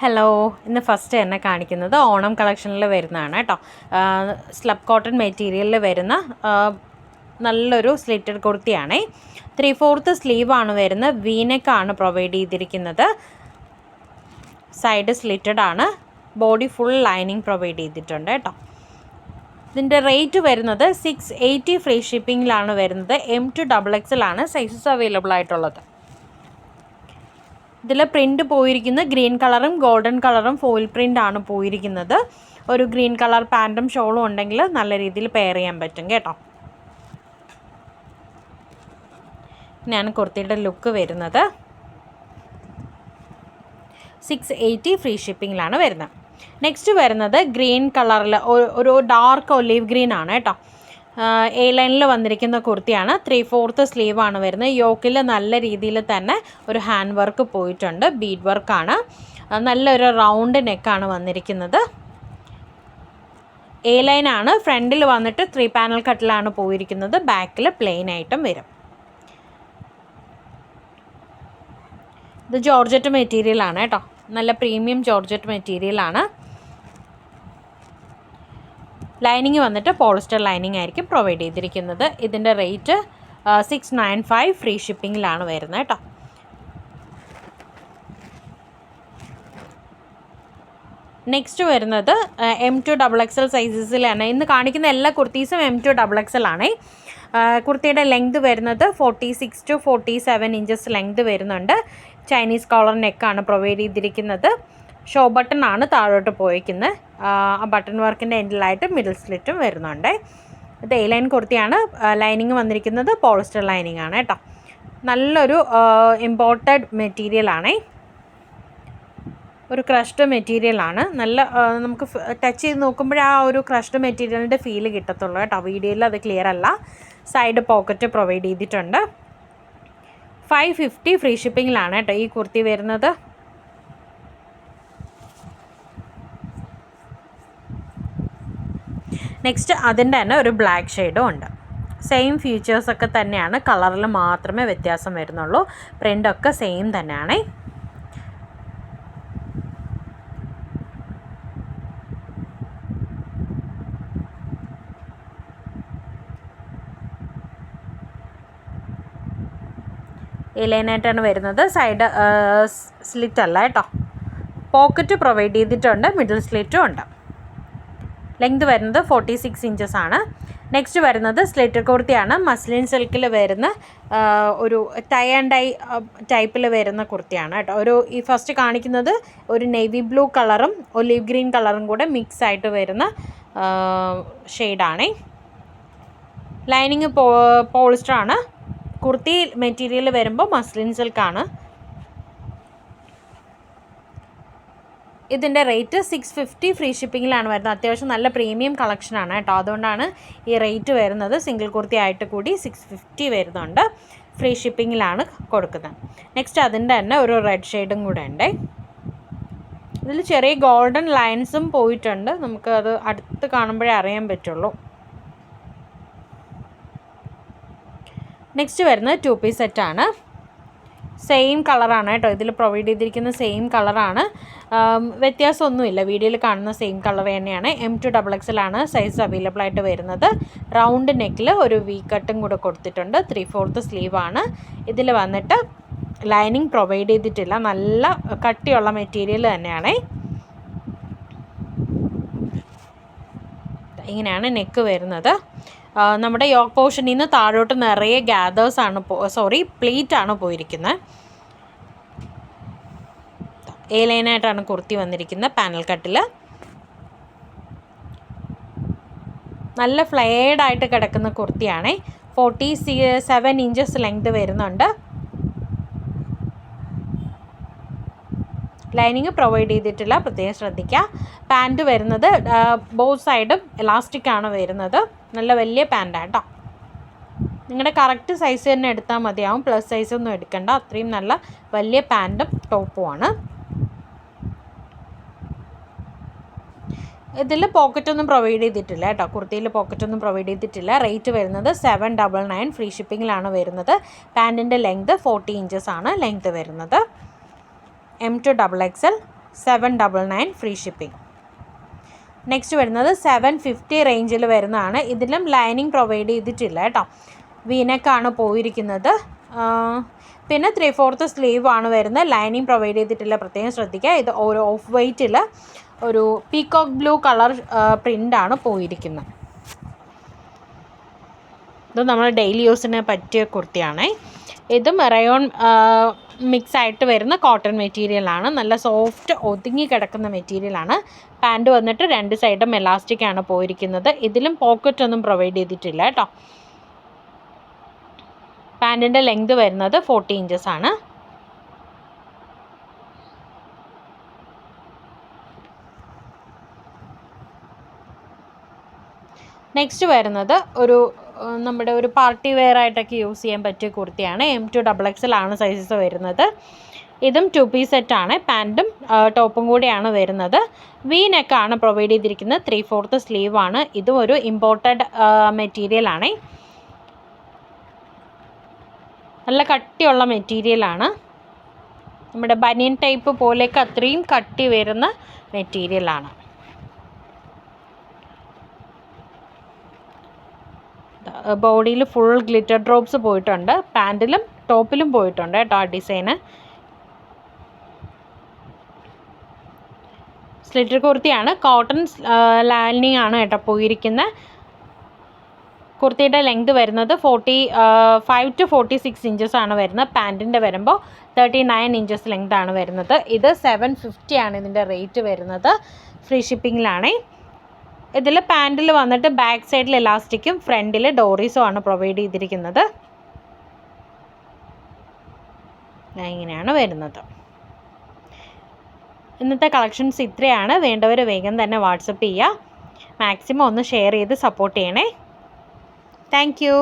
Hello, ഇന്ന് first തന്നെ കാണിക്കുന്നത് ഓണം കളക്ഷനിൽ വരുന്നതാണ് കേട്ടോ. സ്ലബ് കോട്ടൺ മെറ്റീരിയലിൽ വരുന്ന നല്ലൊരു സ്ലിറ്റഡ് കുർത്തിയാണേ. 3/4 സ്ലീവാണ് വരുന്നത്. വീനെക്കാണ് പ്രൊവൈഡ് ചെയ്തിരിക്കുന്നത്. സൈഡ് സ്ലിറ്റഡ് ആണ്. ബോഡി ഫുൾ ലൈനിങ് പ്രൊവൈഡ് ചെയ്തിട്ടുണ്ട് കേട്ടോ. ഇതിൻ്റെ റേറ്റ് വരുന്നത് 680 ഫ്രീ ഷിപ്പിങ്ങിലാണ് വരുന്നത്. M to XXL ആണ് സൈസസ് അവൈലബിൾ ആയിട്ടുള്ളത്. ഇതിൽ പ്രിൻ്റ് പോയിരിക്കുന്നത് ഗ്രീൻ കളറും ഗോൾഡൻ കളറും ഫോയിൽ പ്രിൻ്റ് ആണ് പോയിരിക്കുന്നത്. ഒരു ഗ്രീൻ കളർ പാൻറ്റും ഷോളും ഉണ്ടെങ്കിൽ നല്ല രീതിയിൽ പെയർ ചെയ്യാൻ പറ്റും കേട്ടോ. ഇങ്ങനെയാണ് കുർത്തിയുടെ ലുക്ക് വരുന്നത്. 680 ഫ്രീ ഷിപ്പിങ്ങിലാണ് വരുന്നത്. നെക്സ്റ്റ് വരുന്നത് ഗ്രീൻ കളറിൽ ഒരു ഡാർക്ക് ഒലീവ് ഗ്രീൻ ആണ് കേട്ടോ. എ ലൈനിൽ വന്നിരിക്കുന്ന കുർത്തിയാണ്. 3/4 സ്ലീവാണ് വരുന്നത്. യോക്കിൽ നല്ല രീതിയിൽ തന്നെ ഒരു ഹാൻഡ് വർക്ക് പോയിട്ടുണ്ട്. ബീഡ് വർക്കാണ്. നല്ലൊരു റൗണ്ട് നെക്കാണ് വന്നിരിക്കുന്നത്. എ ലൈനാണ്. ഫ്രണ്ടിൽ വന്നിട്ട് 3 പാനൽ കട്ടിലാണ് പോയിരിക്കുന്നത്. ബാക്കിൽ പ്ലെയിൻ ആയിട്ടും വരും. ഇത് ജോർജറ്റ് മെറ്റീരിയലാണ് കേട്ടോ. നല്ല പ്രീമിയം ജോർജറ്റ് മെറ്റീരിയലാണ്. ലൈനിങ് വന്നിട്ട് പോളിസ്റ്റർ ലൈനിങ് ആയിരിക്കും പ്രൊവൈഡ് ചെയ്തിരിക്കുന്നത്. ഇതിൻ്റെ റേറ്റ് 695 ഫ്രീ ഷിപ്പിങ്ങിലാണ് വരുന്നത് കേട്ടോ. നെക്സ്റ്റ് വരുന്നത് M to XXL സൈസസിലാണ്. ഇന്ന് കാണിക്കുന്ന എല്ലാ കുർത്തീസും M to XXL ആണ്. കുർത്തിയുടെ ലെങ്ത് വരുന്നത് 46 to 47 ഇഞ്ചസ് ലെങ്ത് വരുന്നുണ്ട്. ചൈനീസ് കോളർ നെക്കാണ് പ്രൊവൈഡ് ചെയ്തിരിക്കുന്നത്. ഷോ ബട്ടൺ ആണ് താഴോട്ട് പോയിരിക്കുന്നത്. ആ ബട്ടൺ വർക്കിൻ്റെ എൻഡിലായിട്ട് മിഡിൽ സ്ലിറ്റും വരുന്നുണ്ട്. ഇത് എ ലൈൻ കുർത്തിയാണ്. ലൈനിങ് വന്നിരിക്കുന്നത് പോളിസ്റ്റർ ലൈനിങ് ആണ് കേട്ടോ. നല്ലൊരു ഇമ്പോർട്ടഡ് മെറ്റീരിയലാണേ. ഒരു ക്രഷ്ഡ് മെറ്റീരിയലാണ്. നല്ല നമുക്ക് ടച്ച് ചെയ്ത് നോക്കുമ്പോഴേ ആ ഒരു ക്രഷ്ഡ് മെറ്റീരിയലിൻ്റെ ഫീല് കിട്ടത്തുള്ളൂ കേട്ടോ. വീഡിയോയിൽ അത് ക്ലിയർ അല്ല. സൈഡ് പോക്കറ്റ് പ്രൊവൈഡ് ചെയ്തിട്ടുണ്ട്. 550 ഫ്രീ ഷിപ്പിങ്ങിലാണ് കേട്ടോ ഈ കുർത്തി വരുന്നത്. നെക്സ്റ്റ് അതിൻ്റെ തന്നെ ഒരു ബ്ലാക്ക് ഷെയ്ഡും ഉണ്ട്. സെയിം ഫീച്ചേഴ്സൊക്കെ തന്നെയാണ്. കളറിൽ മാത്രമേ വ്യത്യാസം വരുന്നുള്ളൂ. പ്രിൻ്റൊക്കെ സെയിം തന്നെയാണ്. ലൈനായിട്ടാണ് വരുന്നത്. സൈഡ് സ്ലിറ്റ് അല്ല കേട്ടോ. പോക്കറ്റ് പ്രൊവൈഡ് ചെയ്തിട്ടുണ്ട്. മിഡിൽ സ്ലിറ്റും ഉണ്ട്. ലെങ്ത് വരുന്നത് 46 ഇഞ്ചസ് ആണ്. നെക്സ്റ്റ് വരുന്നത് സ്ലിറ്റഡ് കുർത്തിയാണ്. മസ്ലിൻ സിൽക്കിൽ വരുന്ന ഒരു ടൈ ആൻഡ് ഡൈ ടൈപ്പിൽ വരുന്ന കുർത്തിയാണ് കേട്ടോ. ഈ ഫസ്റ്റ് കാണിക്കുന്നത് ഒരു നേവി ബ്ലൂ കളറും ഒലീവ് ഗ്രീൻ കളറും കൂടെ മിക്സ് ആയിട്ട് വരുന്ന ഷെയ്ഡാണ്. ലൈനിങ് പോളിസ്റ്റർ ആണ്. കുർത്തി മെറ്റീരിയൽ വരുമ്പോൾ മസ്ലിൻ സിൽക്കാണ്. ഇതിൻ്റെ റേറ്റ് 650 ഫ്രീ ഷിപ്പിങ്ങിലാണ് വരുന്നത്. അത്യാവശ്യം നല്ല പ്രീമിയം കളക്ഷനാണ് കേട്ടോ. അതുകൊണ്ടാണ് ഈ റേറ്റ് വരുന്നത്. സിംഗിൾ കുർത്തി ആയിട്ട് കൂടി 650 വരുന്നുണ്ട്. ഫ്രീ ഷിപ്പിങ്ങിലാണ് കൊടുക്കുന്നത്. നെക്സ്റ്റ് അതിൻ്റെ തന്നെ ഒരു റെഡ് ഷെയ്ഡും കൂടെ ഉണ്ട്. ഇതിൽ ചെറിയ ഗോൾഡൻ ലൈൻസും പോയിട്ടുണ്ട്. നമുക്ക് അത് അടുത്ത് കാണുമ്പോഴേ അറിയാൻ പറ്റുള്ളൂ. നെക്സ്റ്റ് വരുന്നത് 2 പീസ് സെറ്റാണ്. സെയിം കളറാണ് കേട്ടോ. ഇതിൽ പ്രൊവൈഡ് ചെയ്തിരിക്കുന്ന സെയിം കളറാണ്. വ്യത്യാസമൊന്നുമില്ല. വീഡിയോയിൽ കാണുന്ന സെയിം കളർ തന്നെയാണ്. M to XXL ആണ് സൈസ് അവൈലബിൾ ആയിട്ട് വരുന്നത്. റൗണ്ട് നെക്കിൽ ഒരു വി കട്ടും കൂടെ കൊടുത്തിട്ടുണ്ട്. 3/4 സ്ലീവാണ്. ഇതിൽ വന്നിട്ട് ലൈനിങ് പ്രൊവൈഡ് ചെയ്തിട്ടില്ല. നല്ല കട്ടിയുള്ള മെറ്റീരിയൽ തന്നെയാണ്. ഇങ്ങനെയാണ് നെക്ക് വരുന്നത്. നമ്മുടെ യോക്ക് പോർഷനിൽ നിന്ന് താഴോട്ട് നിറയെ പ്ലീറ്റ് ആണ് പോയിരിക്കുന്നത്. എ ലൈനായിട്ടാണ് കുർത്തി വന്നിരിക്കുന്നത്. പാനൽ കട്ടിൽ നല്ല ഫ്ലെയർഡായിട്ട് കിടക്കുന്ന കുർത്തിയാണ്. 47 ഇഞ്ചസ് ലെങ്ത് വരുന്നുണ്ട്. ലൈനിങ് പ്രൊവൈഡ് ചെയ്തിട്ടില്ല. പ്രത്യേകം ശ്രദ്ധിക്കുക. പാൻറ്റ് വരുന്നത് ബോത്ത് സൈഡും എലാസ്റ്റിക് ആണ് വരുന്നത്. നല്ല വലിയ പാൻറ്റാണ് കേട്ടോ. നിങ്ങളുടെ കറക്റ്റ് സൈസ് തന്നെ എടുത്താൽ മതിയാവും. പ്ലസ് സൈസൊന്നും എടുക്കണ്ട. അത്രയും നല്ല വലിയ പാൻറ്റും ടോപ്പുമാണ്. ഇതിൽ പോക്കറ്റൊന്നും പ്രൊവൈഡ് ചെയ്തിട്ടില്ല കേട്ടോ. കുർത്തിയിൽ പോക്കറ്റൊന്നും പ്രൊവൈഡ് ചെയ്തിട്ടില്ല. റേറ്റ് വരുന്നത് 799 ഫ്രീ ഷിപ്പിങ്ങിലാണ് വരുന്നത്. പാൻറ്റിൻ്റെ ലെങ്ത് 40 ഇഞ്ചസ് ആണ് ലെങ്ത് വരുന്നത്. M to XXL 799 free shipping. Next വരുന്നത് 750 റേഞ്ചിൽ വരുന്നതാണ്. ഇതിലും ലൈനിങ് പ്രൊവൈഡ് ചെയ്തിട്ടില്ല കേട്ടോ. വീനെക്കാണ് പോയിരിക്കുന്നത്. പിന്നെ 3/4 സ്ലീവ് ആണ് വരുന്നത്. ലൈനിങ് പ്രൊവൈഡ് ചെയ്തിട്ടില്ല, പ്രത്യേകം ശ്രദ്ധിക്കുക. ഇത് ഒരു ഓഫ് വൈറ്റിൽ ഒരു പീകോക്ക് ബ്ലൂ കളർ പ്രിൻ്റാണ് പോയിരിക്കുന്നത്. ഇത് നമ്മൾ ഡെയിലി യൂസിന് പറ്റിയ കുർത്തിയാണ്. ഇതും റയോൺ മിക്സ് ആയിട്ട് വരുന്ന കോട്ടൺ മെറ്റീരിയലാണ്. നല്ല സോഫ്റ്റ് ഒതുങ്ങി കിടക്കുന്ന മെറ്റീരിയലാണ്. പാൻറ് വന്നിട്ട് 2 സൈഡും എലാസ്റ്റിക് ആണ് പോയിരിക്കുന്നത്. ഇതിലും പോക്കറ്റ് ഒന്നും പ്രൊവൈഡ് ചെയ്തിട്ടില്ല കേട്ടോ. പാൻറ്റിൻ്റെ ലെങ്ത് വരുന്നത് 40 ഇഞ്ചസ് ആണ്. നെക്സ്റ്റ് വരുന്നത് നമ്മുടെ ഒരു പാർട്ടി വെയർ ആയിട്ടൊക്കെ യൂസ് ചെയ്യാൻ പറ്റിയ കുർത്തിയാണ്. M2XXL ആണ് സൈസസ് വരുന്നത്. ഇതും 2 പീസ് സെറ്റാണ്. പാൻറ്റും ടോപ്പും കൂടിയാണ് വരുന്നത്. വി നെക്കാണ് പ്രൊവൈഡ് ചെയ്തിരിക്കുന്നത്. 3/4 സ്ലീവ് ആണ്. ഇതും ഒരു ഇമ്പോർട്ടഡ് മെറ്റീരിയലാണ്. നല്ല കട്ടിയുള്ള മെറ്റീരിയലാണ്. നമ്മുടെ ബനിയൻ ടൈപ്പ് പോലെയൊക്കെ അത്രയും കട്ടി വരുന്ന മെറ്റീരിയലാണ്. ബോഡിയിൽ ഫുൾ ഗ്ലിറ്റർ ഡ്രോപ്സ് പോയിട്ടുണ്ട്. പാൻറ്റിലും ടോപ്പിലും പോയിട്ടുണ്ട് കേട്ടോ ആ ഡിസൈന്. സ്ലിറ്റർ കുർത്തിയാണ്. കോട്ടൺ ലൈനിങ് ആണ് കേട്ടോ പോയിരിക്കുന്നത്. കുർത്തിയുടെ ലെങ്ത് വരുന്നത് 45 to 46 ഇഞ്ചസ് ആണ് വരുന്നത്. പാൻറ്റിൻ്റെ വരുമ്പോൾ 39 ഇഞ്ചസ് ലെങ്ത് ആണ് വരുന്നത്. ഇത് 750 ആണ് ഇതിൻ്റെ റേറ്റ് വരുന്നത്. ഫ്രീ ഷിപ്പിങ്ങിലാണ്. ഇതിൽ പാൻറ്റിൽ വന്നിട്ട് ബാക്ക് സൈഡിൽ എലാസ്റ്റിക്കും ഫ്രണ്ടിൽ ഡോറീസും ആണ് പ്രൊവൈഡ് ചെയ്തിരിക്കുന്നത്. ഇങ്ങനെയാണ് വരുന്നത്. ഇന്നത്തെ കളക്ഷൻസ് ഇത്രയാണ്. വേണ്ടവർ വേഗം തന്നെ വാട്സപ്പ് ചെയ്യുക. മാക്സിമം ഒന്ന് ഷെയർ ചെയ്ത് സപ്പോർട്ട് ചെയ്യണേ. Thank you.